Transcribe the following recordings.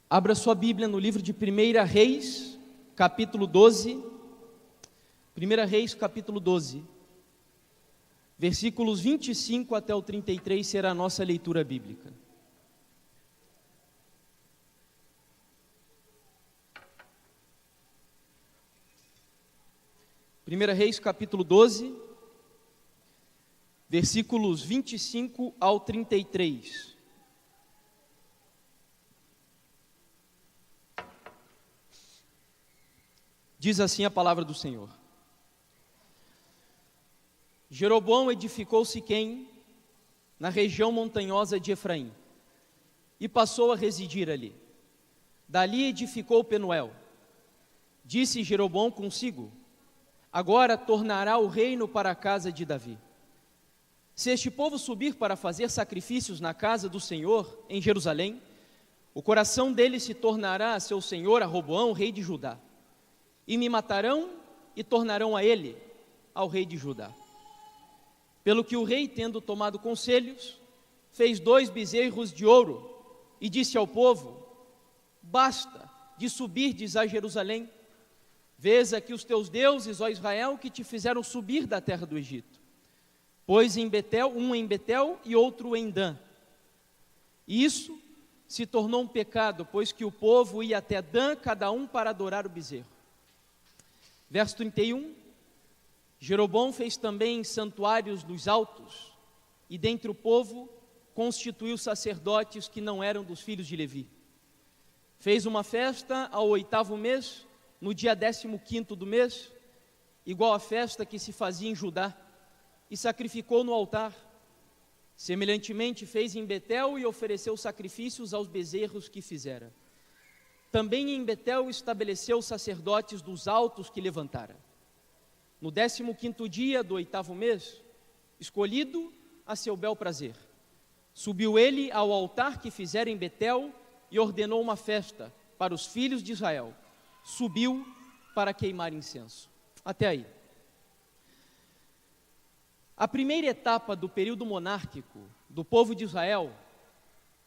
Abra sua Bíblia no livro de 1 Reis, capítulo 12. 1 Reis, capítulo 12. Versículos 25 até o 33 será a nossa leitura bíblica. Primeira Reis, capítulo 12, versículos 25 ao 33. Diz assim a palavra do Senhor. Jeroboão edificou Siquém, na região montanhosa de Efraim, e passou a residir ali. Dali edificou Penuel. Disse Jeroboão consigo: agora tornará o reino para a casa de Davi. Se este povo subir para fazer sacrifícios na casa do Senhor, em Jerusalém, o coração dele se tornará a seu senhor, a Roboão, rei de Judá. E me matarão e tornarão a ele, ao rei de Judá. Pelo que o rei, tendo tomado conselhos, fez 2 bezerros de ouro e disse ao povo: basta de subirdes a Jerusalém. Vês aqui os teus deuses, ó Israel, que te fizeram subir da terra do Egito. Pois em Betel, um em Betel e outro em Dan. E isso se tornou um pecado, pois que o povo ia até Dan, cada um para adorar o bezerro. Verso 31. Jeroboão fez também santuários nos altos, e dentre o povo constituiu sacerdotes que não eram dos filhos de Levi. Fez uma festa ao 8º mês, no dia 15º do mês, igual à festa que se fazia em Judá, e sacrificou no altar. Semelhantemente fez em Betel e ofereceu sacrifícios aos bezerros que fizera. Também em Betel estabeleceu sacerdotes dos altos que levantara. No 15º dia do 8º mês, escolhido a seu bel prazer, subiu ele ao altar que fizera em Betel e ordenou uma festa para os filhos de Israel. Subiu para queimar incenso. Até aí. A primeira etapa do período monárquico do povo de Israel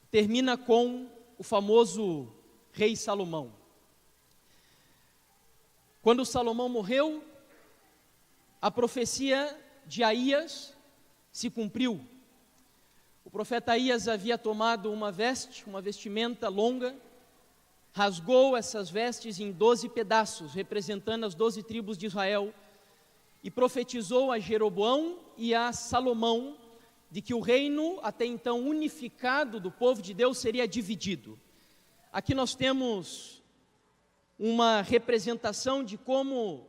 termina com o famoso rei Salomão. Quando Salomão morreu, a profecia de Aías se cumpriu. O profeta Aías havia tomado uma vestimenta longa, rasgou essas vestes em 12 pedaços, representando as 12 tribos de Israel, e profetizou a Jeroboão e a Salomão de que o reino, até então unificado do povo de Deus, seria dividido. Aqui nós temos uma representação de como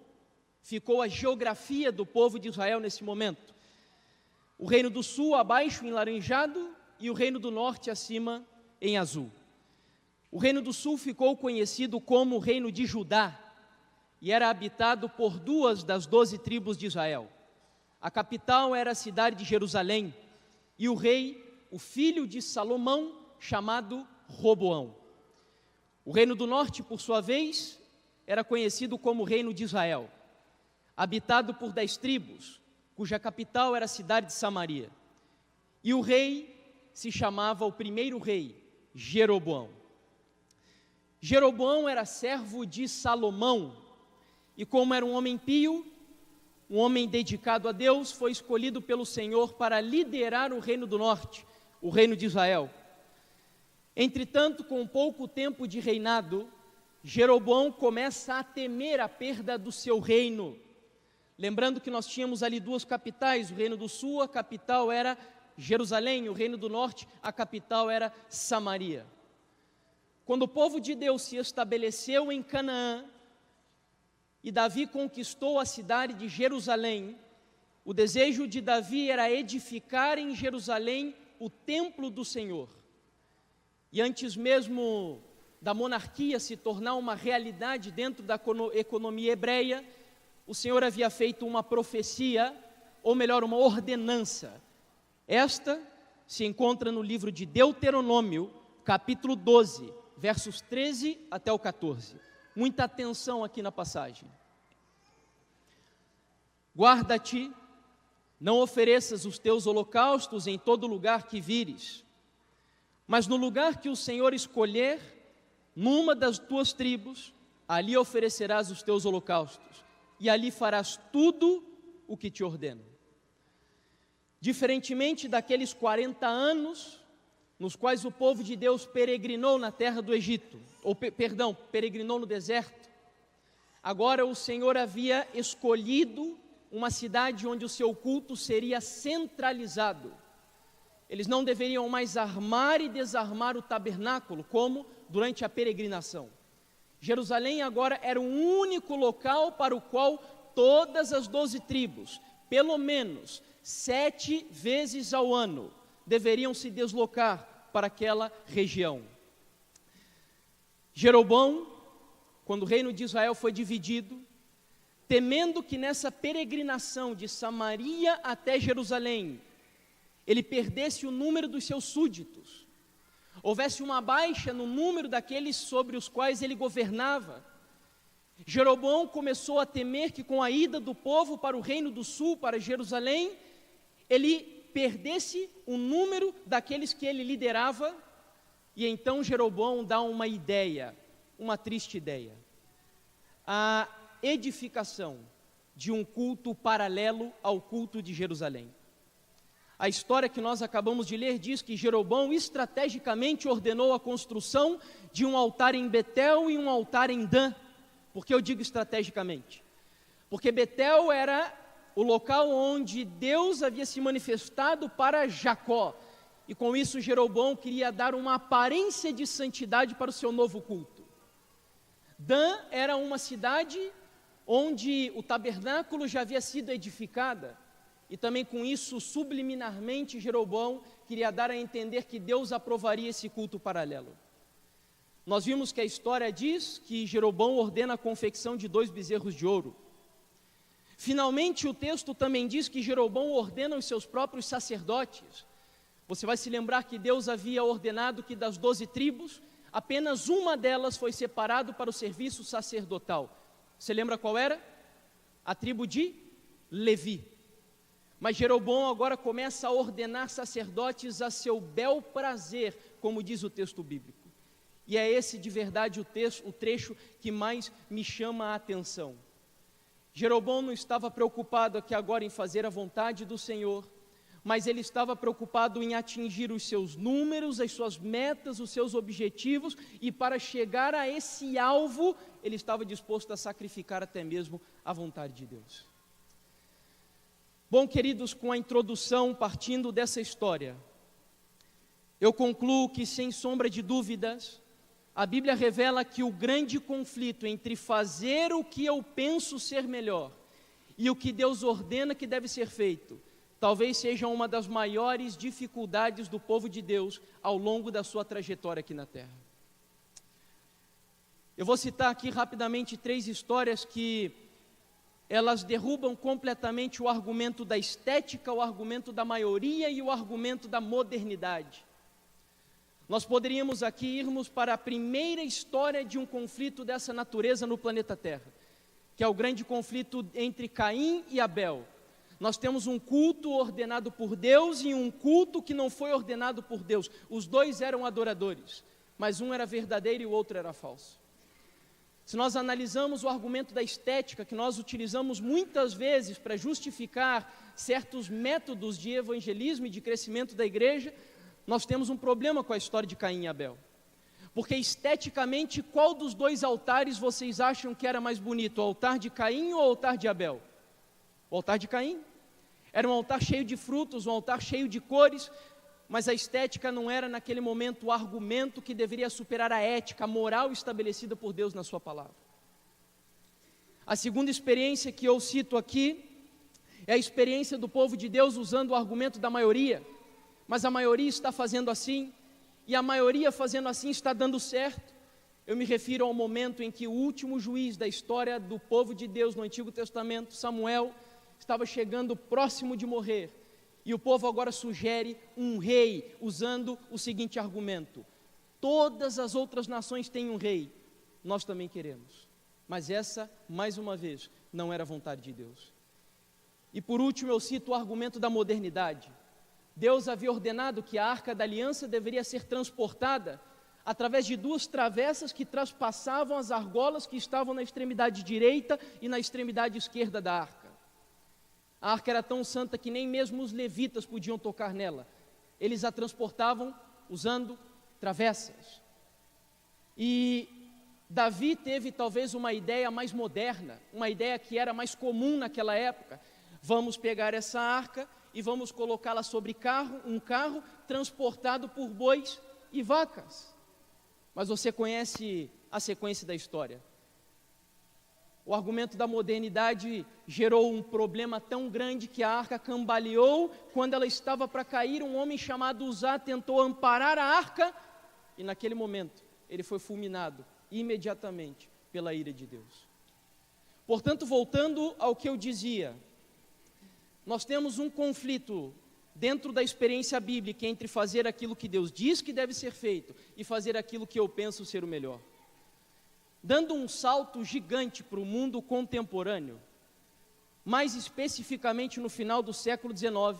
ficou a geografia do povo de Israel nesse momento. O reino do sul abaixo em laranjado e o reino do norte acima em azul. O reino do sul ficou conhecido como o reino de Judá e era habitado por 2 das 12 tribos de Israel. A capital era a cidade de Jerusalém e o rei, o filho de Salomão, chamado Roboão. O reino do norte, por sua vez, era conhecido como o reino de Israel, habitado por 10 tribos, cuja capital era a cidade de Samaria. E o rei se chamava, o primeiro rei, Jeroboão. Jeroboão era servo de Salomão, e como era um homem pio, um homem dedicado a Deus, foi escolhido pelo Senhor para liderar o reino do norte, o reino de Israel. Entretanto, com pouco tempo de reinado, Jeroboão começa a temer a perda do seu reino. Lembrando que nós tínhamos ali 2 capitais, o reino do sul, a capital era Jerusalém, o reino do norte, a capital era Samaria. Quando o povo de Deus se estabeleceu em Canaã, e Davi conquistou a cidade de Jerusalém, o desejo de Davi era edificar em Jerusalém o templo do Senhor. E antes mesmo da monarquia se tornar uma realidade dentro da economia hebreia, o Senhor havia feito uma profecia, ou melhor, uma ordenança. Esta se encontra no livro de Deuteronômio, capítulo 12, versos 13 até o 14. Muita atenção aqui na passagem. Guarda-te, não ofereças os teus holocaustos em todo lugar que vires, mas no lugar que o Senhor escolher, numa das tuas tribos, ali oferecerás os teus holocaustos, e ali farás tudo o que te ordeno. Diferentemente daqueles 40 anos, nos quais o povo de Deus peregrinou na terra do Egito, peregrinou no deserto, agora o Senhor havia escolhido uma cidade onde o seu culto seria centralizado. Eles não deveriam mais armar e desarmar o tabernáculo, como durante a peregrinação. Jerusalém agora era o único local para o qual todas as 12 tribos, pelo menos 7 vezes ao ano, deveriam se deslocar para aquela região. Jeroboão, quando o reino de Israel foi dividido, temendo que nessa peregrinação de Samaria até Jerusalém, ele perdesse o número dos seus súditos, houvesse uma baixa no número daqueles sobre os quais ele governava, Jeroboão começou a temer que com a ida do povo para o reino do sul, para Jerusalém, ele perdesse o número daqueles que ele liderava, e então Jeroboão dá uma ideia, uma triste ideia: a edificação de um culto paralelo ao culto de Jerusalém. A história que nós acabamos de ler diz que Jeroboão estrategicamente ordenou a construção de um altar em Betel e um altar em Dan. Por que eu digo estrategicamente? Porque Betel era o local onde Deus havia se manifestado para Jacó, e com isso Jeroboão queria dar uma aparência de santidade para o seu novo culto. Dan era uma cidade onde o tabernáculo já havia sido edificada, e também com isso, subliminarmente, Jeroboão queria dar a entender que Deus aprovaria esse culto paralelo. Nós vimos que a história diz que Jeroboão ordena a confecção de 2 bezerros de ouro. Finalmente, o texto também diz que Jeroboão ordena os seus próprios sacerdotes. Você vai se lembrar que Deus havia ordenado que das 12 tribos, apenas uma delas foi separada para o serviço sacerdotal. Você lembra qual era? A tribo de Levi. Mas Jeroboão agora começa a ordenar sacerdotes a seu bel prazer, como diz o texto bíblico. E é esse de verdade o trecho que mais me chama a atenção. Jeroboão não estava preocupado aqui agora em fazer a vontade do Senhor, mas ele estava preocupado em atingir os seus números, as suas metas, os seus objetivos, e para chegar a esse alvo, ele estava disposto a sacrificar até mesmo a vontade de Deus. Bom, queridos, com a introdução partindo dessa história, eu concluo que, sem sombra de dúvidas, a Bíblia revela que o grande conflito entre fazer o que eu penso ser melhor e o que Deus ordena que deve ser feito, talvez seja uma das maiores dificuldades do povo de Deus ao longo da sua trajetória aqui na terra. Eu vou citar aqui rapidamente 3 histórias que elas derrubam completamente o argumento da estética, o argumento da maioria e o argumento da modernidade. Nós poderíamos aqui irmos para a primeira história de um conflito dessa natureza no planeta Terra, que é o grande conflito entre Caim e Abel. Nós temos um culto ordenado por Deus e um culto que não foi ordenado por Deus. Os dois eram adoradores, mas um era verdadeiro e o outro era falso. Se nós analisamos o argumento da estética, que nós utilizamos muitas vezes para justificar certos métodos de evangelismo e de crescimento da igreja, nós temos um problema com a história de Caim e Abel. Porque esteticamente, qual dos 2 altares vocês acham que era mais bonito? O altar de Caim ou o altar de Abel? O altar de Caim. Era um altar cheio de frutos, um altar cheio de cores, mas a estética não era naquele momento o argumento que deveria superar a ética, a moral estabelecida por Deus na sua palavra. A segunda experiência que eu cito aqui é a experiência do povo de Deus usando o argumento da maioria, mas a maioria está fazendo assim, e a maioria fazendo assim está dando certo. Eu me refiro ao momento em que o último juiz da história do povo de Deus no Antigo Testamento, Samuel, estava chegando próximo de morrer. E o povo agora sugere um rei, usando o seguinte argumento: todas as outras nações têm um rei, nós também queremos. Mas essa, mais uma vez, não era a vontade de Deus. E por último eu cito o argumento da modernidade. Deus havia ordenado que a Arca da Aliança deveria ser transportada através de duas travessas que traspassavam as argolas que estavam na extremidade direita e na extremidade esquerda da arca. A arca era tão santa que nem mesmo os levitas podiam tocar nela. Eles a transportavam usando travessas. E Davi teve talvez uma ideia mais moderna, uma ideia que era mais comum naquela época. Vamos pegar essa arca e vamos colocá-la sobre um carro transportado por bois e vacas. Mas você conhece a sequência da história. O argumento da modernidade gerou um problema tão grande que a arca cambaleou. Quando ela estava para cair, um homem chamado Uzá tentou amparar a arca e naquele momento ele foi fulminado imediatamente pela ira de Deus. Portanto, voltando ao que eu dizia, nós temos um conflito dentro da experiência bíblica entre fazer aquilo que Deus diz que deve ser feito e fazer aquilo que eu penso ser o melhor. Dando um salto gigante para o mundo contemporâneo, mais especificamente no final do século XIX,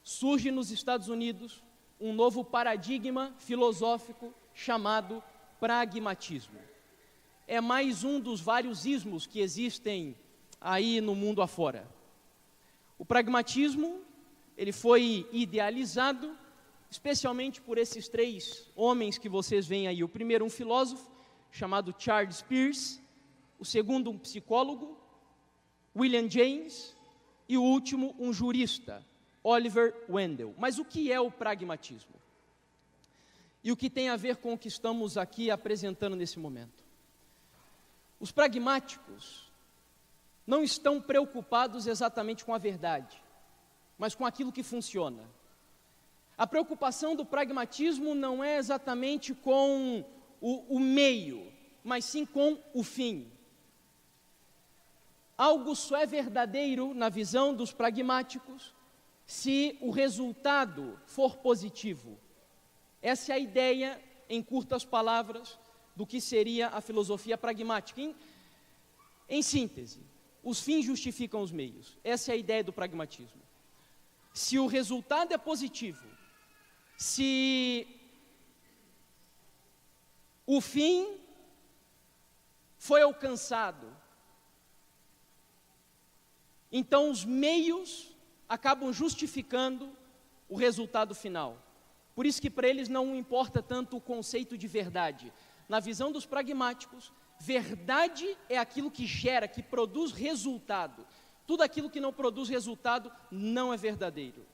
surge nos Estados Unidos um novo paradigma filosófico chamado pragmatismo. É mais um dos vários ismos que existem aí no mundo afora. O pragmatismo, ele foi idealizado especialmente por esses três homens que vocês veem aí. O primeiro, um filósofo chamado Charles Peirce, o segundo, um psicólogo, William James, e o último, um jurista, Oliver Wendell. Mas o que é o pragmatismo? E o que tem a ver com o que estamos aqui apresentando nesse momento? Os pragmáticos não estão preocupados exatamente com a verdade, mas com aquilo que funciona. A preocupação do pragmatismo não é exatamente com o meio, mas sim com o fim. Algo só é verdadeiro na visão dos pragmáticos se o resultado for positivo. Essa é a ideia, em curtas palavras, do que seria a filosofia pragmática. Em síntese, os fins justificam os meios. Essa é a ideia do pragmatismo. Se o resultado é positivo, se o fim foi alcançado, então os meios acabam justificando o resultado final. Por isso que para eles não importa tanto o conceito de verdade. Na visão dos pragmáticos, verdade é aquilo que gera, que produz resultado. Tudo aquilo que não produz resultado não é verdadeiro.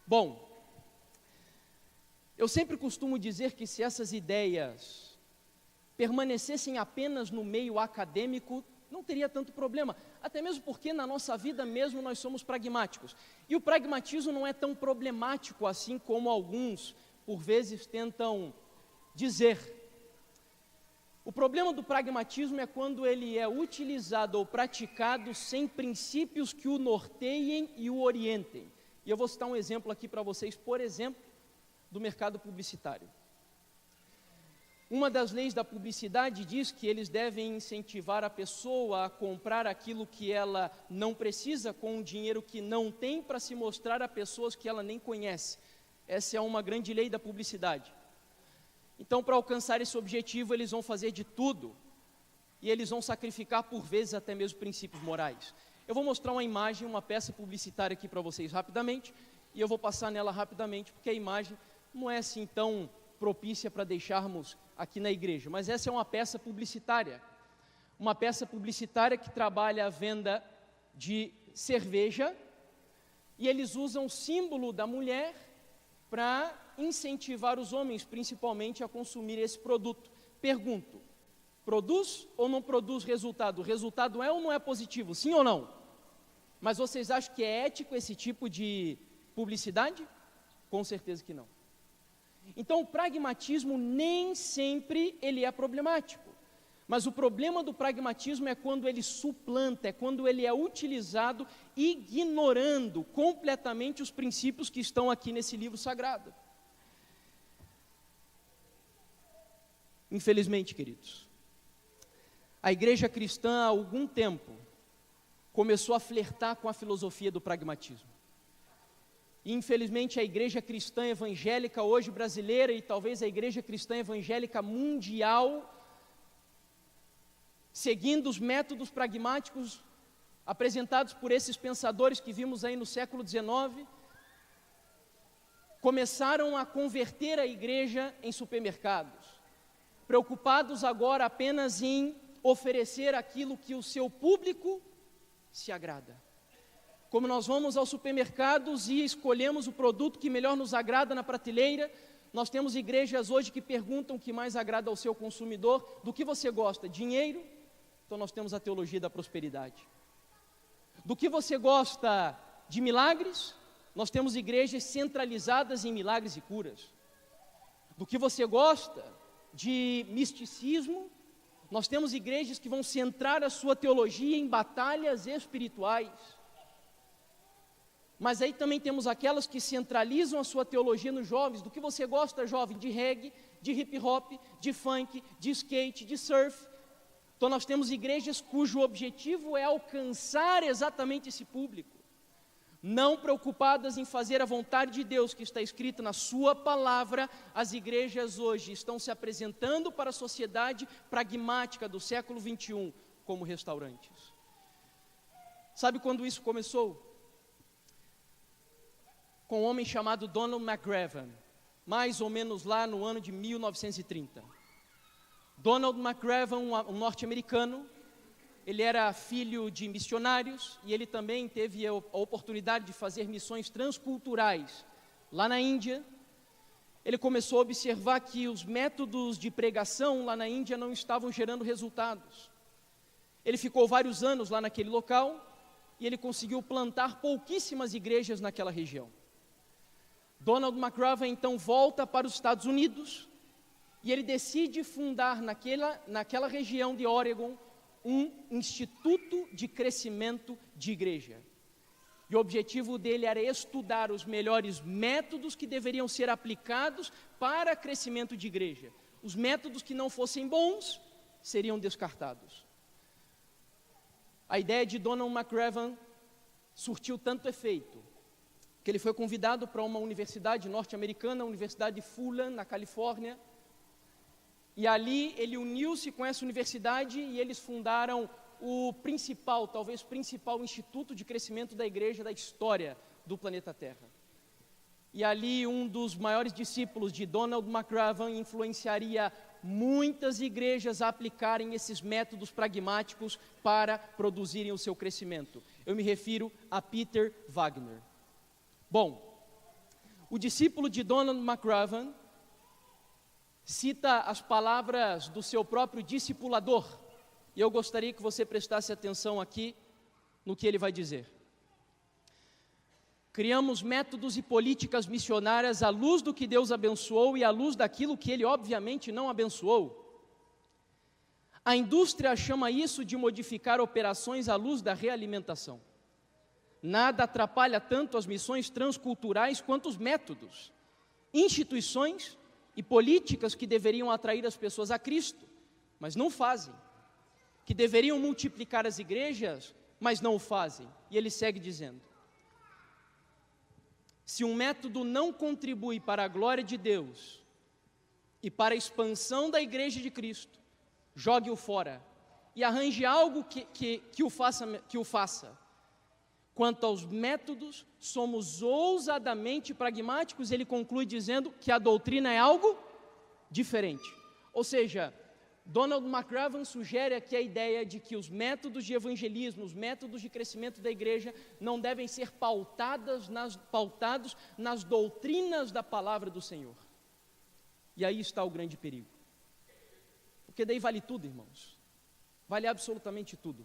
Bom, eu sempre costumo dizer que se essas ideias permanecessem apenas no meio acadêmico, não teria tanto problema, até mesmo porque na nossa vida mesmo nós somos pragmáticos. E o pragmatismo não é tão problemático assim como alguns, por vezes, tentam dizer. O problema do pragmatismo é quando ele é utilizado ou praticado sem princípios que o norteiem e o orientem. E eu vou citar um exemplo aqui para vocês, por exemplo, do mercado publicitário. Uma das leis da publicidade diz que eles devem incentivar a pessoa a comprar aquilo que ela não precisa com o dinheiro que não tem para se mostrar a pessoas que ela nem conhece. Essa é uma grande lei da publicidade. Então, para alcançar esse objetivo, eles vão fazer de tudo e eles vão sacrificar, por vezes, até mesmo princípios morais. Eu vou mostrar uma imagem, uma peça publicitária aqui para vocês rapidamente e eu vou passar nela rapidamente, porque a imagem não é assim tão propícia para deixarmos aqui na igreja, mas essa é uma peça publicitária que trabalha a venda de cerveja, e eles usam o símbolo da mulher para incentivar os homens, principalmente, a consumir esse produto. Pergunto, produz ou não produz resultado? O resultado é ou não é positivo, sim ou não? Mas vocês acham que é ético esse tipo de publicidade? Com certeza que não. Então, o pragmatismo nem sempre ele é problemático, mas o problema do pragmatismo é quando ele suplanta, é quando ele é utilizado ignorando completamente os princípios que estão aqui nesse livro sagrado. Infelizmente, queridos, a igreja cristã há algum tempo começou a flertar com a filosofia do pragmatismo. E infelizmente a igreja cristã evangélica hoje brasileira e talvez a igreja cristã evangélica mundial, seguindo os métodos pragmáticos apresentados por esses pensadores que vimos aí no século XIX, começaram a converter a igreja em supermercados, preocupados agora apenas em oferecer aquilo que o seu público se agrada. Como nós vamos aos supermercados e escolhemos o produto que melhor nos agrada na prateleira, nós temos igrejas hoje que perguntam o que mais agrada ao seu consumidor. Do que você gosta? Dinheiro? Então nós temos a teologia da prosperidade. Do que você gosta? De milagres? Nós temos igrejas centralizadas em milagres e curas. Do que você gosta? De misticismo? Nós temos igrejas que vão centrar a sua teologia em batalhas espirituais. Mas aí também temos aquelas que centralizam a sua teologia nos jovens. Do que você gosta, jovem? De reggae, de hip hop, de funk, de skate, de surf. Então nós temos igrejas cujo objetivo é alcançar exatamente esse público, não preocupadas em fazer a vontade de Deus que está escrita na sua palavra. As igrejas hoje estão se apresentando para a sociedade pragmática do século 21 como restaurantes. Sabe quando isso começou? Com um homem chamado Donald McGavran, mais ou menos lá no ano de 1930. Donald McGavran, um norte-americano, ele era filho de missionários e ele também teve a oportunidade de fazer missões transculturais lá na Índia. Ele começou a observar que os métodos de pregação lá na Índia não estavam gerando resultados. Ele ficou vários anos lá naquele local e ele conseguiu plantar pouquíssimas igrejas naquela região. Donald McGavran então volta para os Estados Unidos e ele decide fundar naquela região de Oregon um instituto de crescimento de igreja. E o objetivo dele era estudar os melhores métodos que deveriam ser aplicados para crescimento de igreja. Os métodos que não fossem bons seriam descartados. A ideia de Donald McGavran surtiu tanto efeito que ele foi convidado para uma universidade norte-americana, a Universidade de Fulham, na Califórnia, e ali ele uniu-se com essa universidade e eles fundaram o principal, talvez principal instituto de crescimento da igreja da história do planeta Terra. E ali um dos maiores discípulos de Donald McGavran influenciaria muitas igrejas a aplicarem esses métodos pragmáticos para produzirem o seu crescimento. Eu me refiro a Peter Wagner. Bom, o discípulo de Donald McGavran cita as palavras do seu próprio discipulador, e eu gostaria que você prestasse atenção aqui no que ele vai dizer. Criamos métodos e políticas missionárias à luz do que Deus abençoou e à luz daquilo que Ele obviamente não abençoou. A indústria chama isso de modificar operações à luz da realimentação. Nada atrapalha tanto as missões transculturais quanto os métodos, instituições e políticas que deveriam atrair as pessoas a Cristo, mas não fazem. Que deveriam multiplicar as igrejas, mas não o fazem. E ele segue dizendo: se um método não contribui para a glória de Deus e para a expansão da igreja de Cristo, jogue-o fora e arranje algo que o faça. Quanto aos métodos, somos ousadamente pragmáticos. Ele conclui dizendo que a doutrina é algo diferente. Ou seja, Donald McGavran sugere aqui a ideia de que os métodos de evangelismo, os métodos de crescimento da igreja não devem ser pautados nas doutrinas da palavra do Senhor. E aí está o grande perigo. Porque daí vale tudo, irmãos. Vale absolutamente tudo.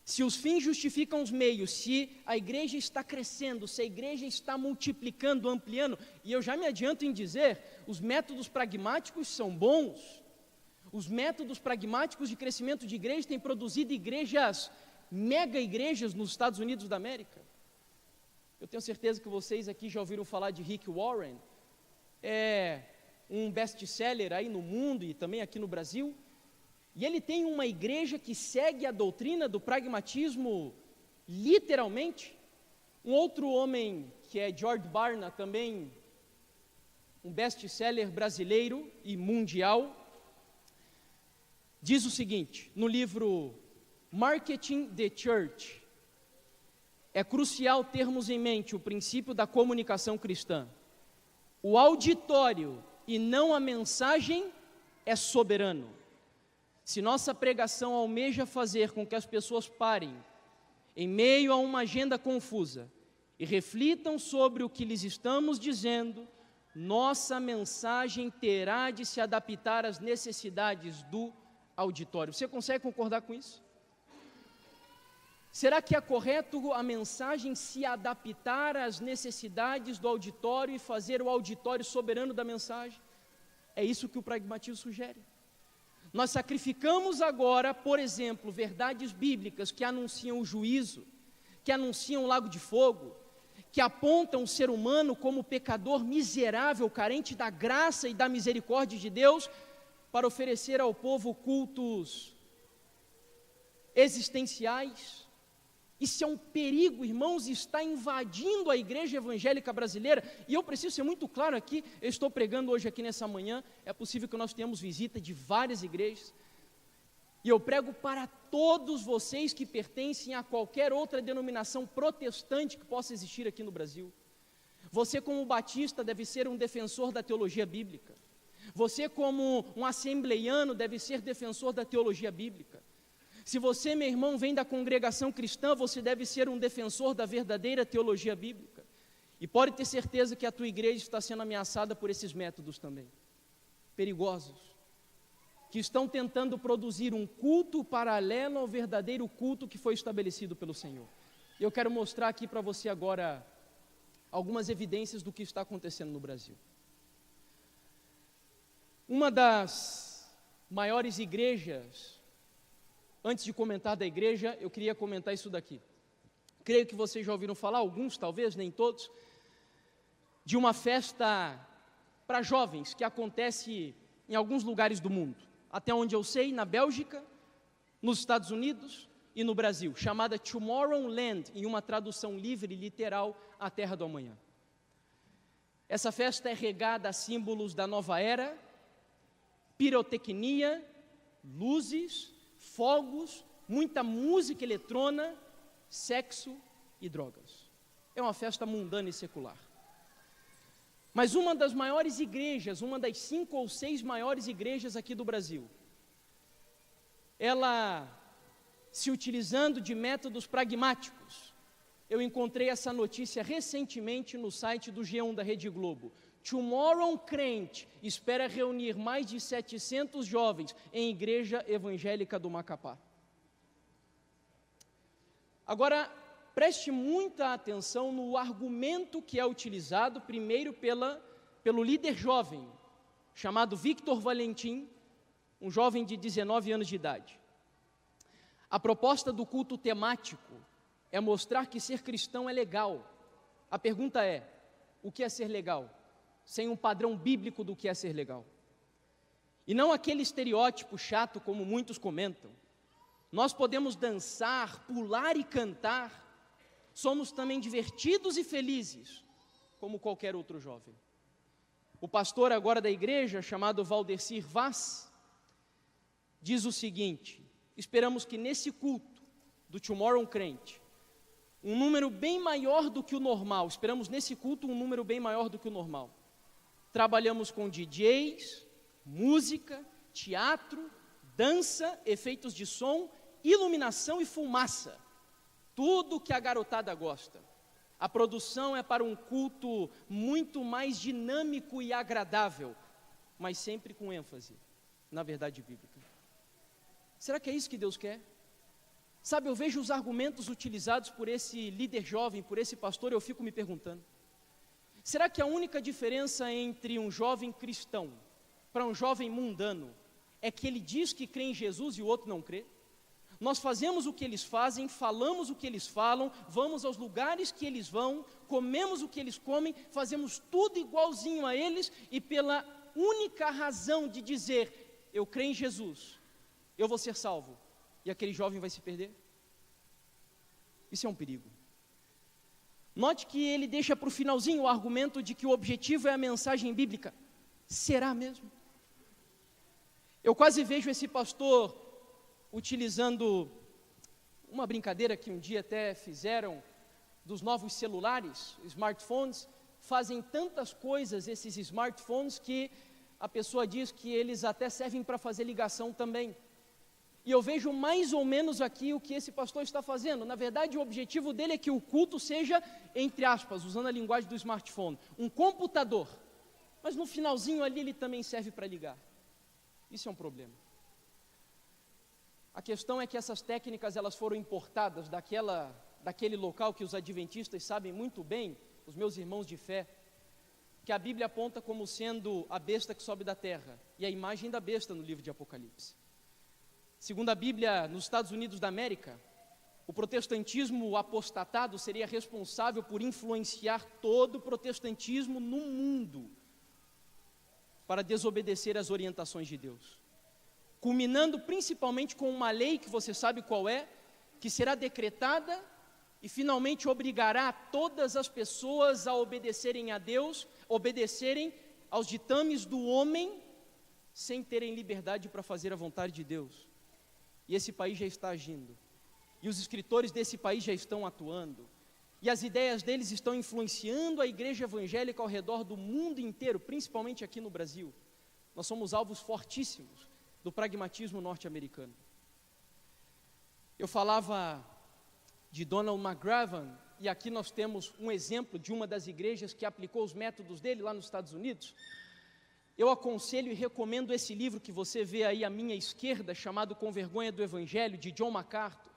Se os fins justificam os meios, se a igreja está crescendo, se a igreja está multiplicando, ampliando, e eu já me adianto em dizer, os métodos pragmáticos são bons. Os métodos pragmáticos de crescimento de igreja têm produzido igrejas, mega igrejas nos Estados Unidos da América. Eu tenho certeza que vocês aqui já ouviram falar de Rick Warren. É um best-seller aí no mundo e também aqui no Brasil. E ele tem uma igreja que segue a doutrina do pragmatismo literalmente. Um outro homem que é George Barna, também um best-seller brasileiro e mundial, diz o seguinte, no livro Marketing the Church: é crucial termos em mente o princípio da comunicação cristã. O auditório e não a mensagem é soberano. Se nossa pregação almeja fazer com que as pessoas parem em meio a uma agenda confusa e reflitam sobre o que lhes estamos dizendo, nossa mensagem terá de se adaptar às necessidades do auditório. Você consegue concordar com isso? Será que é correto a mensagem se adaptar às necessidades do auditório e fazer o auditório soberano da mensagem? É isso que o pragmatismo sugere. Nós sacrificamos agora, por exemplo, verdades bíblicas que anunciam o juízo, que anunciam o lago de fogo, que apontam o ser humano como pecador miserável, carente da graça e da misericórdia de Deus, para oferecer ao povo cultos existenciais. Isso é um perigo, irmãos, está invadindo a igreja evangélica brasileira, e eu preciso ser muito claro aqui, eu estou pregando hoje aqui nessa manhã, é possível que nós tenhamos visita de várias igrejas, e eu prego para todos vocês que pertencem a qualquer outra denominação protestante que possa existir aqui no Brasil. Você, como batista, deve ser um defensor da teologia bíblica. Você, como um assembleiano, deve ser defensor da teologia bíblica. Se você, meu irmão, vem da congregação cristã, você deve ser um defensor da verdadeira teologia bíblica. E pode ter certeza que a tua igreja está sendo ameaçada por esses métodos também, perigosos, que estão tentando produzir um culto paralelo ao verdadeiro culto que foi estabelecido pelo Senhor. E eu quero mostrar aqui para você agora algumas evidências do que está acontecendo no Brasil. Uma das maiores igrejas, antes de comentar da igreja, eu queria comentar isso daqui. Creio que vocês já ouviram falar, alguns talvez, nem todos, de uma festa para jovens que acontece em alguns lugares do mundo. Até onde eu sei, na Bélgica, nos Estados Unidos e no Brasil, chamada Tomorrowland, em uma tradução livre e literal, a Terra do Amanhã. Essa festa é regada a símbolos da nova era, pirotecnia, luzes, fogos, muita música eletrônica, sexo e drogas. É uma festa mundana e secular. Mas uma das maiores igrejas, uma das 5 ou 6 maiores igrejas aqui do Brasil, ela, se utilizando de métodos pragmáticos, eu encontrei essa notícia recentemente no site do G1 da Rede Globo. Tomorrow Crente espera reunir mais de 700 jovens em igreja evangélica do Macapá. Agora, preste muita atenção no argumento que é utilizado, primeiro pelo líder jovem, chamado Victor Valentim, um jovem de 19 anos de idade. A proposta do culto temático é mostrar que ser cristão é legal. A pergunta é, o que é ser legal? Sem um padrão bíblico do que é ser legal. E não aquele estereótipo chato como muitos comentam. Nós podemos dançar, pular e cantar, somos também divertidos e felizes, como qualquer outro jovem. O pastor agora da igreja, chamado Valdecir Vaz, diz o seguinte: esperamos que nesse culto do Tomorrow Crente, um número bem maior do que o normal, esperamos nesse culto um número bem maior do que o normal. Trabalhamos com DJs, música, teatro, dança, efeitos de som, iluminação e fumaça. Tudo que a garotada gosta. A produção é para um culto muito mais dinâmico e agradável, mas sempre com ênfase na verdade bíblica. Será que é isso que Deus quer? Sabe, eu vejo os argumentos utilizados por esse líder jovem, por esse pastor, e eu fico me perguntando, será que a única diferença entre um jovem cristão para um jovem mundano é que ele diz que crê em Jesus e o outro não crê? Nós fazemos o que eles fazem, falamos o que eles falam, vamos aos lugares que eles vão, comemos o que eles comem, fazemos tudo igualzinho a eles, e pela única razão de dizer, eu creio em Jesus, eu vou ser salvo, e aquele jovem vai se perder? Isso é um perigo. Note que ele deixa para o finalzinho o argumento de que o objetivo é a mensagem bíblica. Será mesmo? Eu quase vejo esse pastor utilizando uma brincadeira que um dia até fizeram dos novos celulares, smartphones. Fazem tantas coisas esses smartphones que a pessoa diz que eles até servem para fazer ligação também. E eu vejo mais ou menos aqui o que esse pastor está fazendo. Na verdade, o objetivo dele é que o culto seja, entre aspas, usando a linguagem do smartphone, um computador. Mas no finalzinho ali ele também serve para ligar. Isso é um problema. A questão é que essas técnicas elas foram importadas daquele local que os adventistas sabem muito bem, os meus irmãos de fé, que a Bíblia aponta como sendo a besta que sobe da terra, e a imagem da besta no livro de Apocalipse. Segundo a Bíblia, nos Estados Unidos da América, o protestantismo apostatado seria responsável por influenciar todo o protestantismo no mundo para desobedecer às orientações de Deus, culminando principalmente com uma lei que você sabe qual é, que será decretada e finalmente obrigará todas as pessoas a obedecerem a Deus, obedecerem aos ditames do homem, sem terem liberdade para fazer a vontade de Deus. E esse país já está agindo, e os escritores desse país já estão atuando, e as ideias deles estão influenciando a igreja evangélica ao redor do mundo inteiro, principalmente aqui no Brasil. Nós somos alvos fortíssimos do pragmatismo norte-americano. Eu falava de Donald McGavran, e aqui nós temos um exemplo de uma das igrejas que aplicou os métodos dele lá nos Estados Unidos. Eu aconselho e recomendo esse livro que você vê aí à minha esquerda, chamado Com Vergonha do Evangelho, de John MacArthur.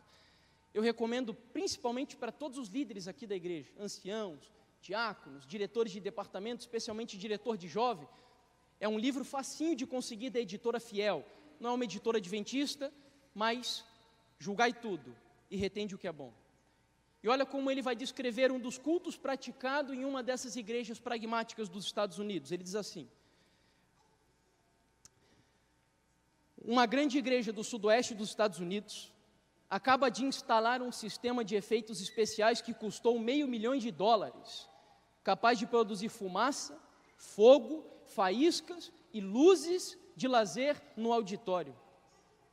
Eu recomendo principalmente para todos os líderes aqui da igreja, anciãos, diáconos, diretores de departamento, especialmente diretor de jovem. É um livro facinho de conseguir da editora Fiel. Não é uma editora adventista, mas julgai tudo e retende o que é bom. E olha como ele vai descrever um dos cultos praticado em uma dessas igrejas pragmáticas dos Estados Unidos. Ele diz assim: uma grande igreja do sudoeste dos Estados Unidos acaba de instalar um sistema de efeitos especiais que custou $500.000, capaz de produzir fumaça, fogo, faíscas e luzes de lazer no auditório.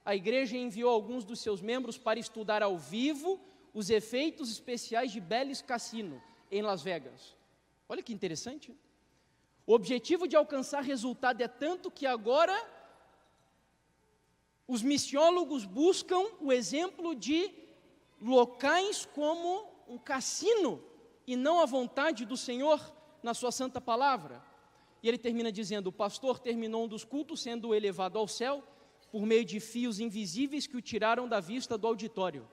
A igreja enviou alguns dos seus membros para estudar ao vivo os efeitos especiais de Bally's Cassino, em Las Vegas. Olha que interessante. O objetivo de alcançar resultado é tanto que agora os missiólogos buscam o exemplo de locais como um cassino, e não a vontade do Senhor na sua santa palavra. E ele termina dizendo: o pastor terminou um dos cultos sendo elevado ao céu por meio de fios invisíveis que o tiraram da vista do auditório,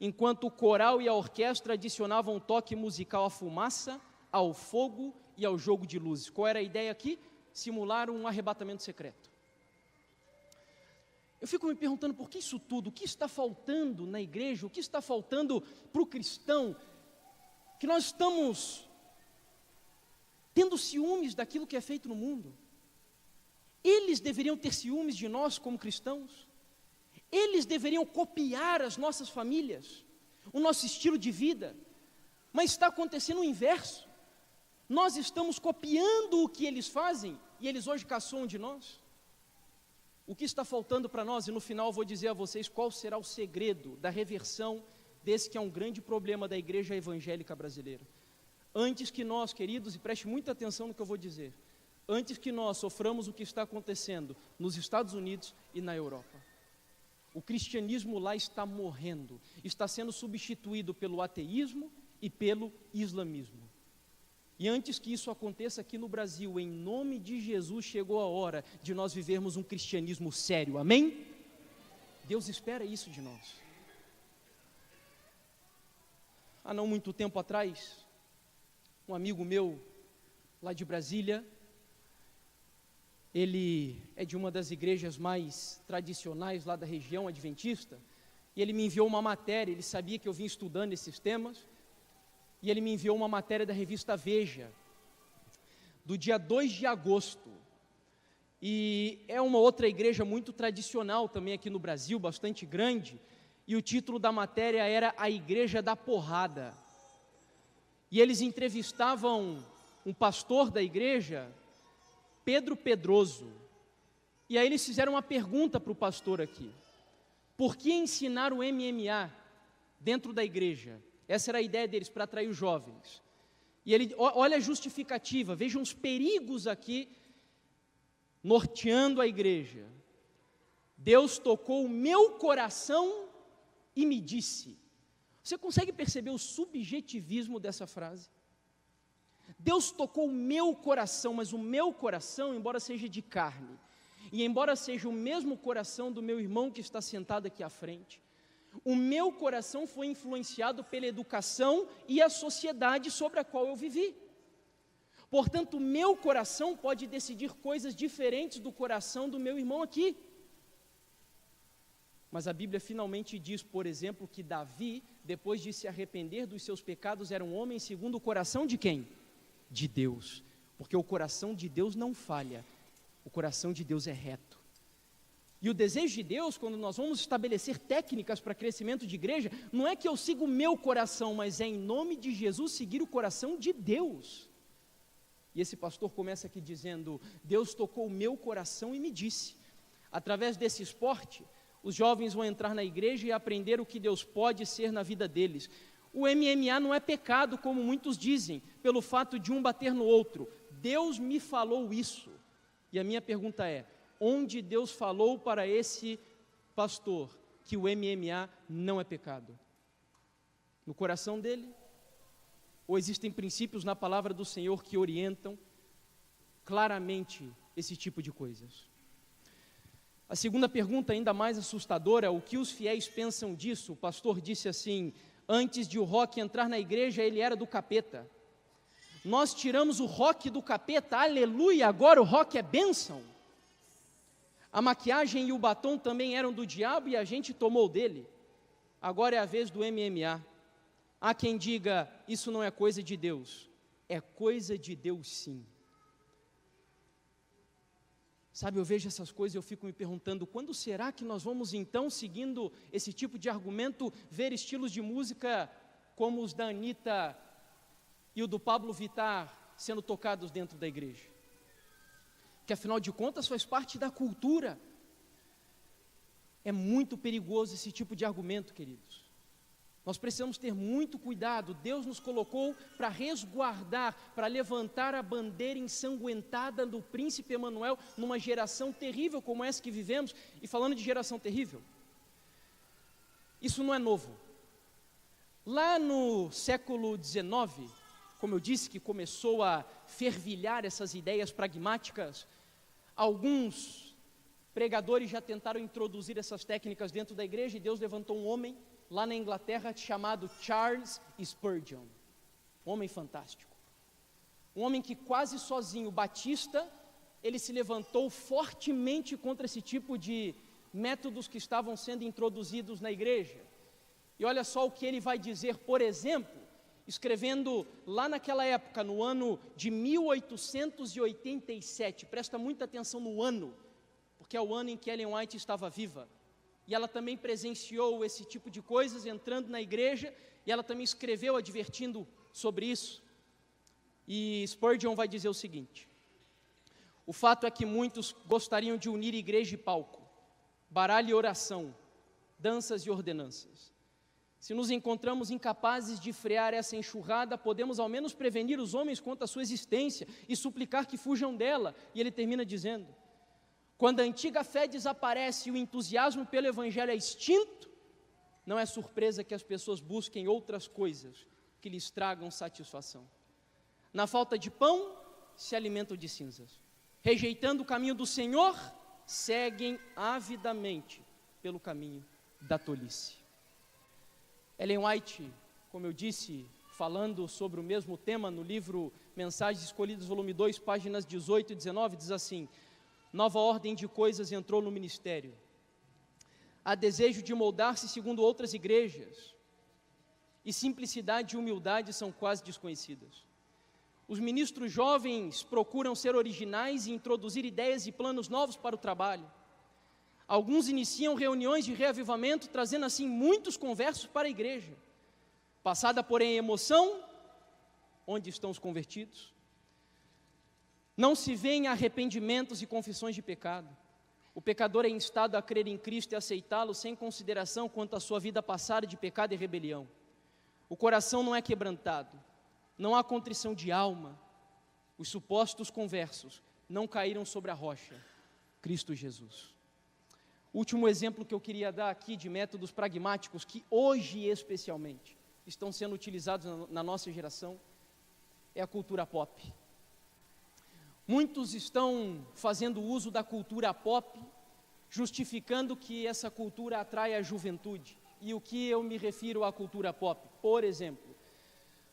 enquanto o coral e a orquestra adicionavam um toque musical à fumaça, ao fogo e ao jogo de luzes. Qual era a ideia aqui? Simular um arrebatamento secreto. Eu fico me perguntando por que isso tudo, o que está faltando na igreja, o que está faltando para o cristão, que nós estamos tendo ciúmes daquilo que é feito no mundo. Eles deveriam ter ciúmes de nós como cristãos, eles deveriam copiar as nossas famílias, o nosso estilo de vida, mas está acontecendo o inverso. Nós estamos copiando o que eles fazem, e eles hoje caçoam de nós. O que está faltando para nós, e no final eu vou dizer a vocês qual será o segredo da reversão desse que é um grande problema da igreja evangélica brasileira. Antes que nós, queridos, e preste muita atenção no que eu vou dizer, antes que nós soframos o que está acontecendo nos Estados Unidos e na Europa, o cristianismo lá está morrendo, está sendo substituído pelo ateísmo e pelo islamismo. E antes que isso aconteça aqui no Brasil, em nome de Jesus, chegou a hora de nós vivermos um cristianismo sério, amém? Deus espera isso de nós. Há não muito tempo atrás, um amigo meu, lá de Brasília, ele é de uma das igrejas mais tradicionais lá da região adventista, e ele me enviou uma matéria, ele sabia que eu vinha estudando esses temas, e ele me enviou uma matéria da revista Veja, do dia 2 de agosto, e é uma outra igreja muito tradicional também aqui no Brasil, bastante grande, e o título da matéria era A Igreja da Porrada. e eles entrevistavam um pastor da igreja, Pedro Pedroso. E aí eles fizeram uma pergunta para o pastor aqui: por que ensinar o MMA dentro da igreja? Essa era a ideia deles, para atrair os jovens. E ele, olha a justificativa, vejam os perigos aqui norteando a igreja. Deus tocou o meu coração e me disse. Você consegue perceber o subjetivismo dessa frase? Deus tocou o meu coração, mas o meu coração, embora seja de carne, e embora seja o mesmo coração do meu irmão que está sentado aqui à frente, o meu coração foi influenciado pela educação e a sociedade sobre a qual eu vivi. Portanto, o meu coração pode decidir coisas diferentes do coração do meu irmão aqui. Mas a Bíblia finalmente diz, por exemplo, que Davi, depois de se arrepender dos seus pecados, era um homem segundo o coração de quem? De Deus. Porque o coração de Deus não falha, o coração de Deus é reto. E o desejo de Deus, quando nós vamos estabelecer técnicas para crescimento de igreja, não é que eu siga o meu coração, mas é em nome de Jesus seguir o coração de Deus. E esse pastor começa aqui dizendo: Deus tocou o meu coração e me disse. Através desse esporte, os jovens vão entrar na igreja e aprender o que Deus pode ser na vida deles. O MMA não é pecado, como muitos dizem, pelo fato de um bater no outro. Deus me falou isso. E a minha pergunta é: onde Deus falou para esse pastor que o MMA não é pecado? No coração dele? Ou existem princípios na palavra do Senhor que orientam claramente esse tipo de coisas? A segunda pergunta, ainda mais assustadora: o que os fiéis pensam disso? O pastor disse assim: antes de o rock entrar na igreja, ele era do capeta. Nós tiramos o rock do capeta, aleluia, agora o rock é bênção. A maquiagem e o batom também eram do diabo e a gente tomou dele. Agora é a vez do MMA. Há quem diga: isso não é coisa de Deus. É coisa de Deus sim. Sabe, eu vejo essas coisas e eu fico me perguntando: quando será que nós vamos então, seguindo esse tipo de argumento, ver estilos de música como os da Anitta e o do Pablo Vittar sendo tocados dentro da igreja? Que afinal de contas faz parte da cultura. É muito perigoso esse tipo de argumento, queridos. Nós precisamos ter muito cuidado. Deus nos colocou para resguardar, para levantar a bandeira ensanguentada do príncipe Emanuel numa geração terrível como essa que vivemos. E falando de geração terrível, isso não é novo. Lá no século XIX, como eu disse, que começou a fervilhar essas ideias pragmáticas, alguns pregadores já tentaram introduzir essas técnicas dentro da igreja, e Deus levantou um homem lá na Inglaterra chamado Charles Spurgeon, um homem fantástico, um homem que quase sozinho, batista, ele se levantou fortemente contra esse tipo de métodos que estavam sendo introduzidos na igreja. E olha só o que ele vai dizer, por exemplo, escrevendo lá naquela época, no ano de 1887, presta muita atenção no ano, porque é o ano em que Ellen White estava viva, e ela também presenciou esse tipo de coisas entrando na igreja, e ela também escreveu advertindo sobre isso. E Spurgeon vai dizer o seguinte: o fato é que muitos gostariam de unir igreja e palco, baralho e oração, danças e ordenanças. Se nos encontramos incapazes de frear essa enxurrada, podemos ao menos prevenir os homens quanto à sua existência e suplicar que fujam dela. E ele termina dizendo: quando a antiga fé desaparece e o entusiasmo pelo Evangelho é extinto, não é surpresa que as pessoas busquem outras coisas que lhes tragam satisfação. Na falta de pão, se alimentam de cinzas. Rejeitando o caminho do Senhor, seguem avidamente pelo caminho da tolice. Ellen White, como eu disse, falando sobre o mesmo tema no livro Mensagens Escolhidas, volume 2, páginas 18 e 19, diz assim: nova ordem de coisas entrou no ministério. Há desejo de moldar-se segundo outras igrejas, e simplicidade e humildade são quase desconhecidas. Os ministros jovens procuram ser originais e introduzir ideias e planos novos para o trabalho. Alguns iniciam reuniões de reavivamento, trazendo assim muitos conversos para a igreja. Passada, porém, a emoção, onde estão os convertidos. Não se vêem arrependimentos e confissões de pecado. O pecador é instado a crer em Cristo e aceitá-lo sem consideração quanto à sua vida passada de pecado e rebelião. O coração não é quebrantado, não há contrição de alma. Os supostos conversos não caíram sobre a rocha, Cristo Jesus. O último exemplo que eu queria dar aqui de métodos pragmáticos que hoje especialmente estão sendo utilizados na nossa geração é a cultura pop. Muitos estão fazendo uso da cultura pop, justificando que essa cultura atrai a juventude. E o que eu me refiro à cultura pop? Por exemplo,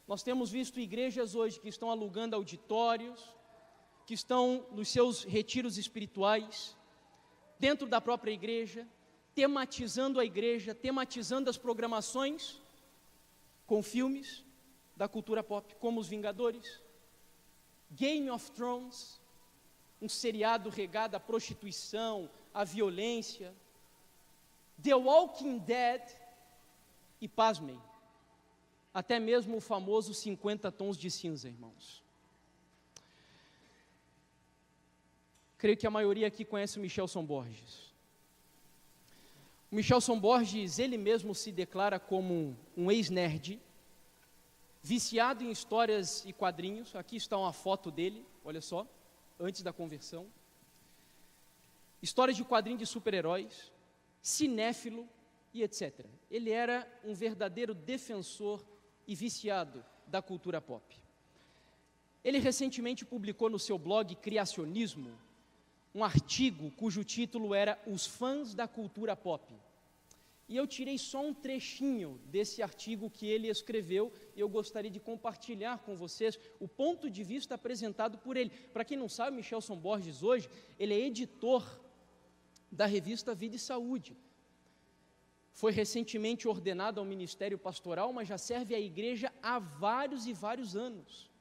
nós temos visto igrejas hoje que estão alugando auditórios, que estão nos seus retiros espirituais, dentro da própria igreja, tematizando a igreja, tematizando as programações com filmes da cultura pop, como Os Vingadores, Game of Thrones, um seriado regado à prostituição, à violência, The Walking Dead e, pasmem, até mesmo o famoso 50 Tons de Cinza, irmãos. Creio que a maioria aqui conhece o Michelson Borges. O Michelson Borges, ele mesmo se declara como um ex-nerd, viciado em histórias e quadrinhos. Aqui está uma foto dele, olha só, antes da conversão. Histórias de quadrinhos de super-heróis, cinéfilo e etc. Ele era um verdadeiro defensor e viciado da cultura pop. Ele recentemente publicou no seu blog Criacionismo um artigo cujo título era Os Fãs da Cultura Pop. E eu tirei só um trechinho desse artigo que ele escreveu e eu gostaria de compartilhar com vocês o ponto de vista apresentado por ele. Para quem não sabe, Michelson Borges hoje, ele é editor da revista Vida e Saúde. Foi recentemente ordenado ao ministério pastoral, mas já serve à igreja há vários e vários anos.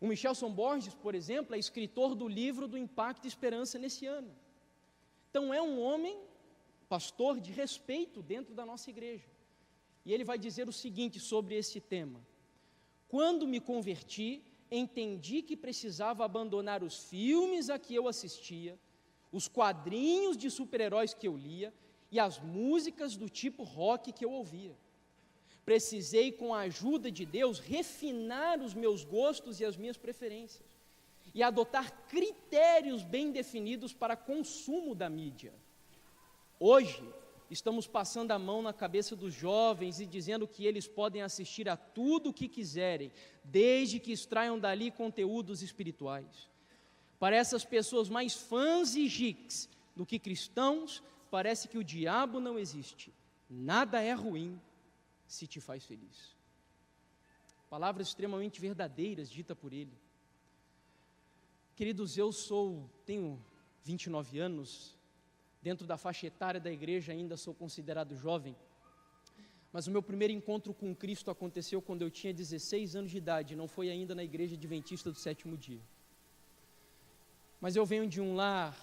O Michelson Borges, por exemplo, é escritor do livro do Impacto e Esperança nesse ano. Então é um homem, pastor de respeito dentro da nossa igreja. E ele vai dizer o seguinte sobre esse tema: quando me converti, entendi que precisava abandonar os filmes a que eu assistia, os quadrinhos de super-heróis que eu lia e as músicas do tipo rock que eu ouvia. Precisei, com a ajuda de Deus, refinar os meus gostos e as minhas preferências e adotar critérios bem definidos para consumo da mídia. Hoje, estamos passando a mão na cabeça dos jovens e dizendo que eles podem assistir a tudo o que quiserem, desde que extraiam dali conteúdos espirituais. Para essas pessoas mais fãs e geeks do que cristãos, parece que o diabo não existe. Nada é ruim se te faz feliz. Palavras extremamente verdadeiras ditas por ele. Queridos, tenho 29 anos, dentro da faixa etária da igreja ainda sou considerado jovem, mas o meu primeiro encontro com Cristo aconteceu quando eu tinha 16 anos de idade, não foi ainda na igreja adventista do sétimo dia. Mas eu venho de um lar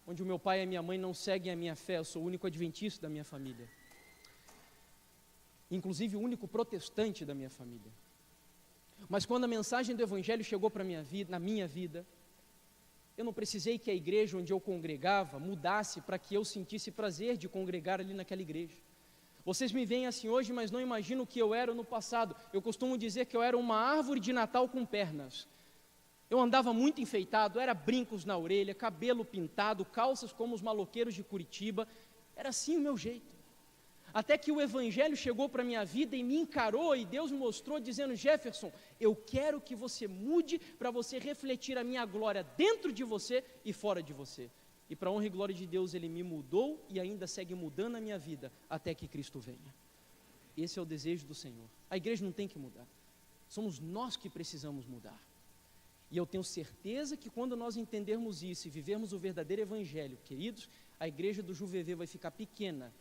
onde o meu pai e a minha mãe não seguem a minha fé, eu sou o único adventista da minha família. Inclusive o único protestante da minha família. Mas quando a mensagem do Evangelho chegou para na minha vida, eu não precisei que a igreja onde eu congregava mudasse para que eu sentisse prazer de congregar ali naquela igreja. Vocês me veem assim hoje, mas não imaginam o que eu era no passado. Eu costumo dizer que eu era uma árvore de Natal com pernas. Eu andava muito enfeitado, era brincos na orelha, cabelo pintado, calças como os maloqueiros de Curitiba. Era assim o meu jeito. Até que o Evangelho chegou para a minha vida e me encarou, e Deus me mostrou dizendo: Jefferson, eu quero que você mude para você refletir a minha glória dentro de você e fora de você. E para a honra e glória de Deus, Ele me mudou e ainda segue mudando a minha vida até que Cristo venha. Esse é o desejo do Senhor. A igreja não tem que mudar, somos nós que precisamos mudar. E eu tenho certeza que quando nós entendermos isso e vivermos o verdadeiro Evangelho, queridos, a igreja do JuVV vai ficar pequena.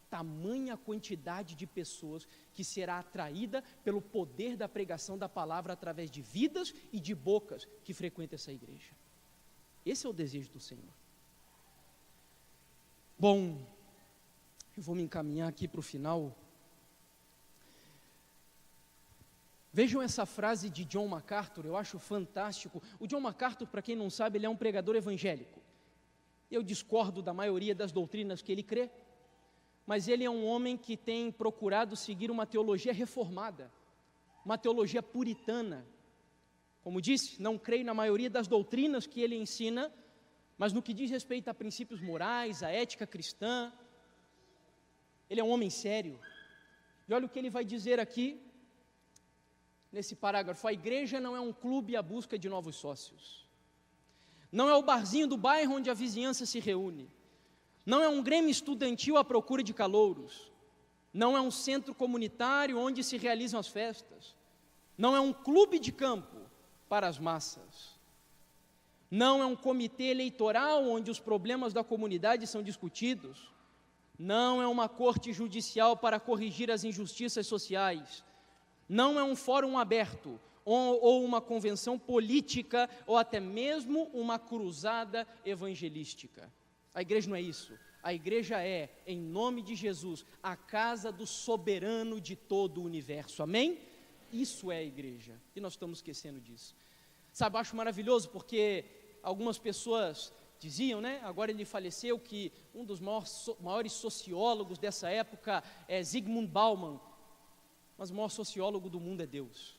Tamanha quantidade de pessoas que será atraída pelo poder da pregação da palavra através de vidas e de bocas que frequentam essa igreja. Esse é o desejo do Senhor. Bom, eu vou me encaminhar aqui para o final. Vejam essa frase de John MacArthur, eu acho fantástico. O John MacArthur, para quem não sabe, ele é um pregador evangélico. Eu discordo da maioria das doutrinas que ele crê, mas ele é um homem que tem procurado seguir uma teologia reformada, uma teologia puritana. Como disse, não creio na maioria das doutrinas que ele ensina, mas no que diz respeito a princípios morais, a ética cristã, ele é um homem sério. E olha o que ele vai dizer aqui, nesse parágrafo: a igreja não é um clube à busca de novos sócios, não é o barzinho do bairro onde a vizinhança se reúne, não é um grêmio estudantil à procura de calouros, não é um centro comunitário onde se realizam as festas, não é um clube de campo para as massas, não é um comitê eleitoral onde os problemas da comunidade são discutidos, não é uma corte judicial para corrigir as injustiças sociais, não é um fórum aberto ou uma convenção política ou até mesmo uma cruzada evangelística. A igreja não é isso. A igreja é, em nome de Jesus, a casa do soberano de todo o universo. Amém? Isso é a igreja. E nós estamos esquecendo disso. Sabe, acho maravilhoso porque algumas pessoas diziam, né? Agora ele faleceu, que um dos maiores sociólogos dessa época é Zygmunt Bauman. Mas o maior sociólogo do mundo é Deus.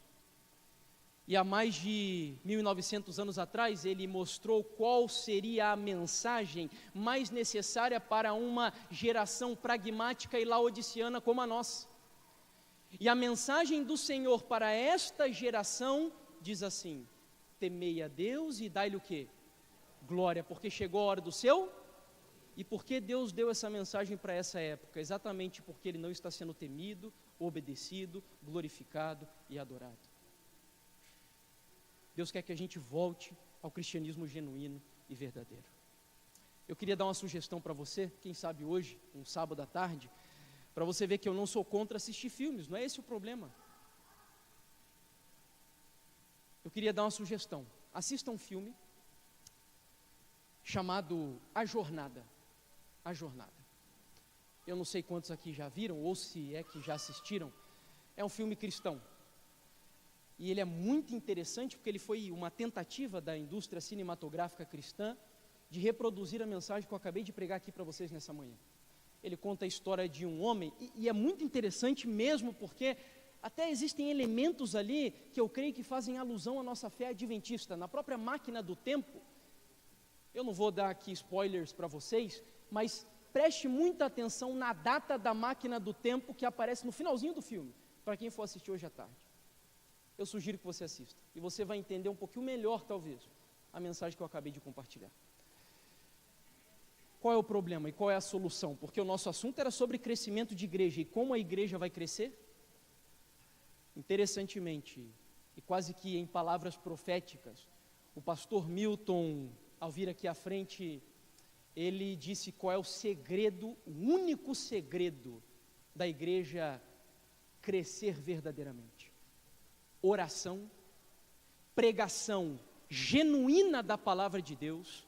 E há mais de 1900 anos atrás, ele mostrou qual seria a mensagem mais necessária para uma geração pragmática e laodiceana como a nossa. E a mensagem do Senhor para esta geração diz assim: temei a Deus e dai-lhe o quê? Glória, porque chegou a hora do seu. E por que Deus deu essa mensagem para essa época? Exatamente porque Ele não está sendo temido, obedecido, glorificado e adorado. Deus quer que a gente volte ao cristianismo genuíno e verdadeiro. Eu queria dar uma sugestão para você, quem sabe hoje, um sábado à tarde, para você ver que eu não sou contra assistir filmes, não é esse o problema. Eu queria dar uma sugestão: assista um filme chamado A Jornada. A Jornada. Eu não sei quantos aqui já viram, ou se é que já assistiram. É um filme cristão. E ele é muito interessante porque ele foi uma tentativa da indústria cinematográfica cristã de reproduzir a mensagem que eu acabei de pregar aqui para vocês nessa manhã. Ele conta a história de um homem, e é muito interessante mesmo porque até existem elementos ali que eu creio que fazem alusão à nossa fé adventista. Na própria máquina do tempo, eu não vou dar aqui spoilers para vocês, mas preste muita atenção na data da máquina do tempo que aparece no finalzinho do filme, para quem for assistir hoje à tarde. Eu sugiro que você assista, e você vai entender um pouquinho melhor, talvez, a mensagem que eu acabei de compartilhar. Qual é o problema e qual é a solução? Porque o nosso assunto era sobre crescimento de igreja, e como a igreja vai crescer? Interessantemente, e quase que em palavras proféticas, o pastor Milton, ao vir aqui à frente, ele disse qual é o segredo, o único segredo da igreja crescer verdadeiramente: oração, pregação genuína da palavra de Deus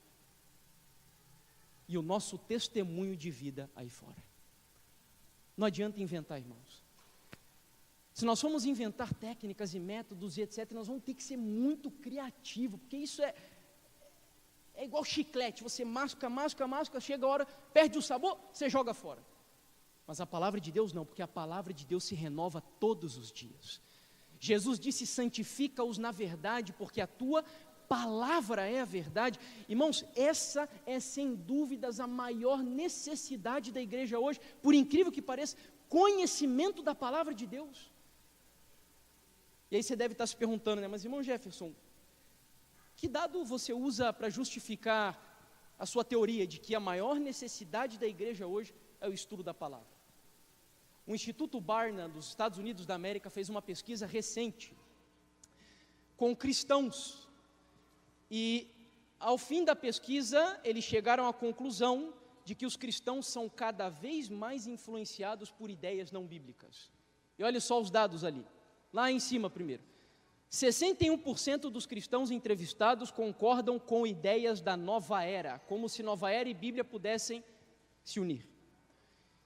e o nosso testemunho de vida aí fora. Não adianta inventar, irmãos. Se nós formos inventar técnicas e métodos e etc., nós vamos ter que ser muito criativos, porque isso é igual chiclete: você masca, chega a hora, perde o sabor, você joga fora. Mas a palavra de Deus não, porque a palavra de Deus se renova todos os dias. Jesus disse: santifica-os na verdade, porque a tua palavra é a verdade. Irmãos, essa é sem dúvidas a maior necessidade da igreja hoje, por incrível que pareça, conhecimento da palavra de Deus. E aí você deve estar se perguntando, né? Mas irmão Jefferson, que dado você usa para justificar a sua teoria de que a maior necessidade da igreja hoje é o estudo da palavra? O Instituto Barna dos Estados Unidos da América fez uma pesquisa recente com cristãos e ao fim da pesquisa eles chegaram à conclusão de que os cristãos são cada vez mais influenciados por ideias não bíblicas. E olha só os dados ali, lá em cima primeiro. 61% dos cristãos entrevistados concordam com ideias da nova era, como se nova era e Bíblia pudessem se unir.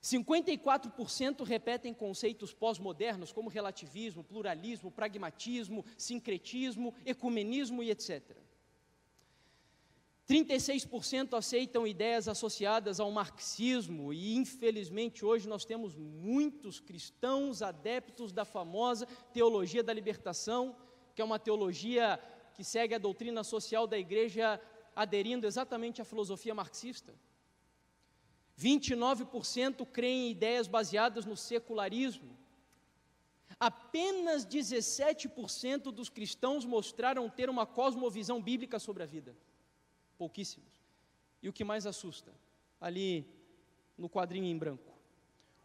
54% repetem conceitos pós-modernos como relativismo, pluralismo, pragmatismo, sincretismo, ecumenismo e etc. 36% aceitam ideias associadas ao marxismo e, infelizmente, hoje nós temos muitos cristãos adeptos da famosa teologia da libertação, que é uma teologia que segue a doutrina social da igreja, aderindo exatamente à filosofia marxista. 29% creem em ideias baseadas no secularismo. Apenas 17% dos cristãos mostraram ter uma cosmovisão bíblica sobre a vida. Pouquíssimos. E o que mais assusta, ali no quadrinho em branco,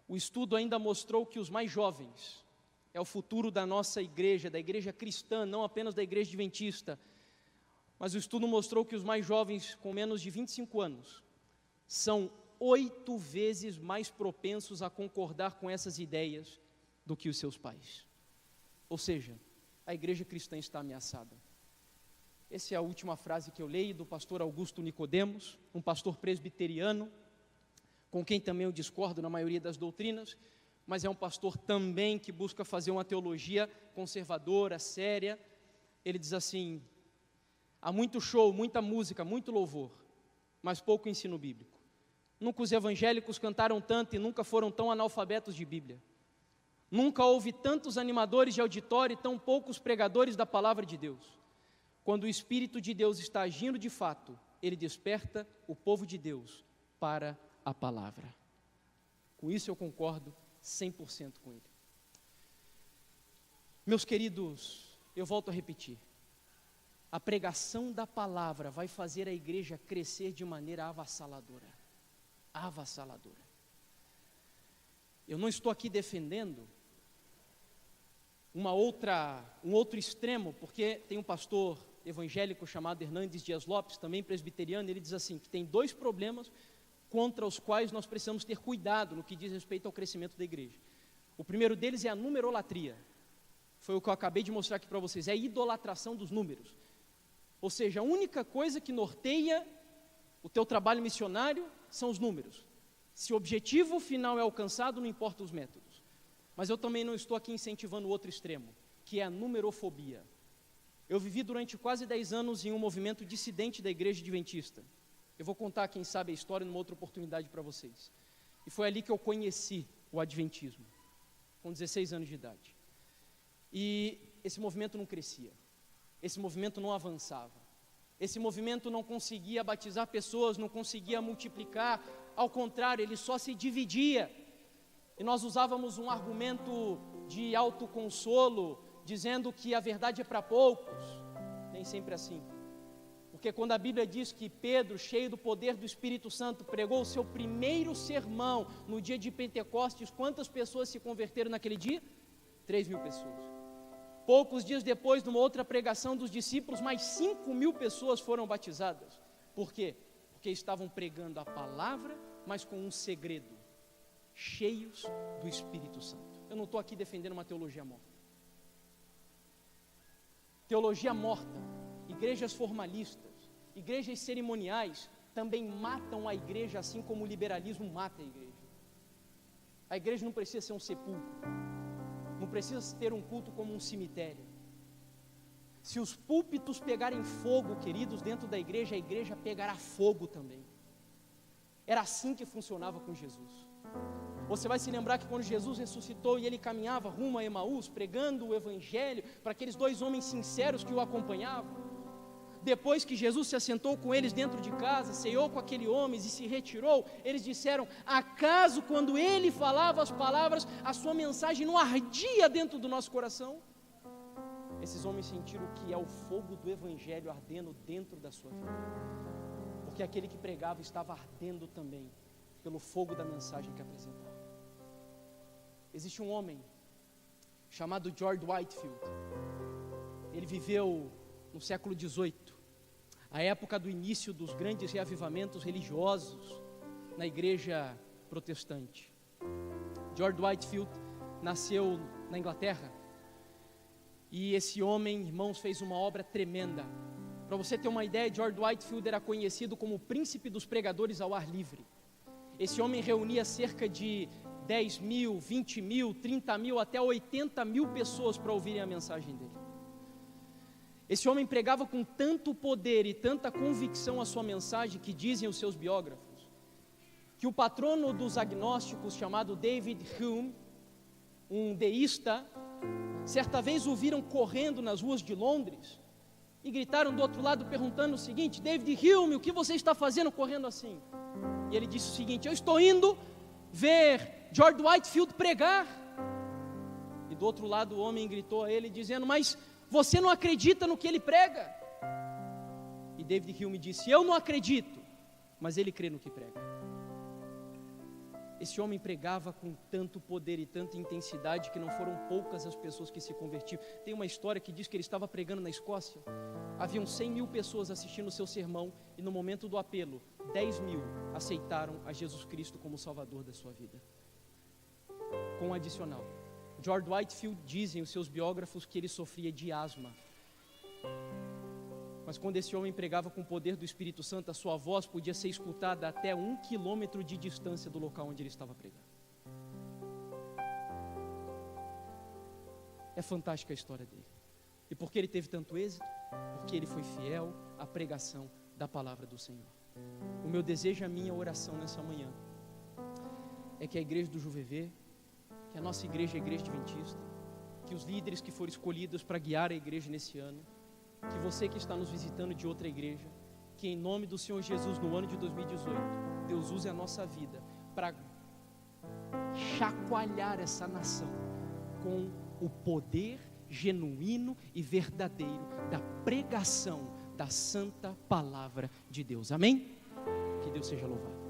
o estudo ainda mostrou que os mais jovens, é o futuro da nossa igreja, da igreja cristã, não apenas da igreja adventista, mas o estudo mostrou que os mais jovens com menos de 25 anos são 8 vezes mais propensos a concordar com essas ideias do que os seus pais. Ou seja, a igreja cristã está ameaçada. Essa é a última frase que eu leio do pastor Augusto Nicodemos, um pastor presbiteriano, com quem também eu discordo na maioria das doutrinas, mas é um pastor também que busca fazer uma teologia conservadora, séria. Ele diz assim: há muito show, muita música, muito louvor, mas pouco ensino bíblico. Nunca os evangélicos cantaram tanto e nunca foram tão analfabetos de Bíblia. Nunca houve tantos animadores de auditório e tão poucos pregadores da palavra de Deus. Quando o Espírito de Deus está agindo de fato, Ele desperta o povo de Deus para a palavra. Com isso eu concordo 100% com ele. Meus queridos, eu volto a repetir. A pregação da palavra vai fazer a igreja crescer de maneira avassaladora. Avassaladora. Eu não estou aqui defendendo um outro extremo, porque tem um pastor evangélico chamado Hernandes Dias Lopes, também presbiteriano. Ele diz assim, que tem 2 problemas contra os quais nós precisamos ter cuidado no que diz respeito ao crescimento da igreja. O primeiro deles é a numerolatria. Foi o que eu acabei de mostrar aqui para vocês, é a idolatração dos números. Ou seja, a única coisa que norteia o teu trabalho missionário são os números. Se o objetivo final é alcançado, não importa os métodos. Mas eu também não estou aqui incentivando o outro extremo, que é a numerofobia. Eu vivi durante quase 10 anos em um movimento dissidente da igreja adventista. Eu vou contar, quem sabe, a história numa outra oportunidade para vocês. E foi ali que eu conheci o adventismo, com 16 anos de idade. E esse movimento não crescia, esse movimento não avançava, esse movimento não conseguia batizar pessoas, não conseguia multiplicar, ao contrário, ele só se dividia. E nós usávamos um argumento de autoconsolo, dizendo que a verdade é para poucos. Nem sempre assim. Porque quando a Bíblia diz que Pedro, cheio do poder do Espírito Santo, pregou o seu primeiro sermão no dia de Pentecostes, quantas pessoas se converteram naquele dia? 3.000 pessoas. Poucos dias depois, numa outra pregação dos discípulos, mais 5.000 pessoas foram batizadas. Por quê? Porque estavam pregando a palavra, mas com um segredo: cheios do Espírito Santo. Eu não estou aqui defendendo uma teologia morta. Teologia morta, igrejas formalistas, igrejas cerimoniais também matam a igreja, assim como o liberalismo mata a igreja. A igreja não precisa ser um sepulcro, não precisa ter um culto como um cemitério. Se os púlpitos pegarem fogo, queridos, dentro da igreja, a igreja pegará fogo também. Era assim que funcionava com Jesus. Você vai se lembrar que quando Jesus ressuscitou e ele caminhava rumo a Emaús, pregando o evangelho para aqueles 2 homens sinceros que o acompanhavam, depois que Jesus se assentou com eles dentro de casa, ceou com aquele homem e se retirou, eles disseram: acaso quando ele falava as palavras, a sua mensagem não ardia dentro do nosso coração? Esses homens sentiram que é o fogo do evangelho ardendo dentro da sua vida, porque aquele que pregava estava ardendo também pelo fogo da mensagem que apresentava. Existe um homem chamado George Whitefield. Ele viveu no século XVIII, a época do início dos grandes reavivamentos religiosos na igreja protestante. George Whitefield nasceu na Inglaterra, e esse homem, irmãos, fez uma obra tremenda. Para você ter uma ideia, George Whitefield era conhecido como o príncipe dos pregadores ao ar livre. Esse homem reunia cerca de 10 mil, 20 mil, 30 mil, até 80 mil pessoas para ouvirem a mensagem dele. Esse homem pregava com tanto poder e tanta convicção a sua mensagem, que dizem os seus biógrafos, que o patrono dos agnósticos, chamado David Hume, um deísta, certa vez o viram correndo nas ruas de Londres e gritaram do outro lado perguntando o seguinte: David Hume, o que você está fazendo correndo assim? E ele disse o seguinte: eu estou indo ver George Whitefield pregar. E do outro lado o homem gritou a ele dizendo: mas você não acredita no que ele prega? E David Hume disse: eu não acredito, mas ele crê no que prega. Esse homem pregava com tanto poder e tanta intensidade que não foram poucas as pessoas que se convertiam. Tem uma história que diz que ele estava pregando na Escócia. Haviam 100 mil pessoas assistindo o seu sermão e no momento do apelo, 10 mil aceitaram a Jesus Cristo como Salvador da sua vida. Com um adicional, George Whitefield, dizem os seus biógrafos, que ele sofria de asma. Mas quando esse homem pregava com o poder do Espírito Santo, a sua voz podia ser escutada até 1 quilômetro de distância do local onde ele estava pregando. É fantástica a história dele. E por que ele teve tanto êxito? Porque ele foi fiel à pregação da palavra do Senhor. O meu desejo, a minha oração nessa manhã, é que a igreja do JuVV, que a nossa igreja é a igreja adventista, que os líderes que foram escolhidos para guiar a igreja nesse ano, que você que está nos visitando de outra igreja, que em nome do Senhor Jesus, no ano de 2018, Deus use a nossa vida para chacoalhar essa nação com o poder genuíno e verdadeiro da pregação da santa palavra de Deus. Amém? Que Deus seja louvado.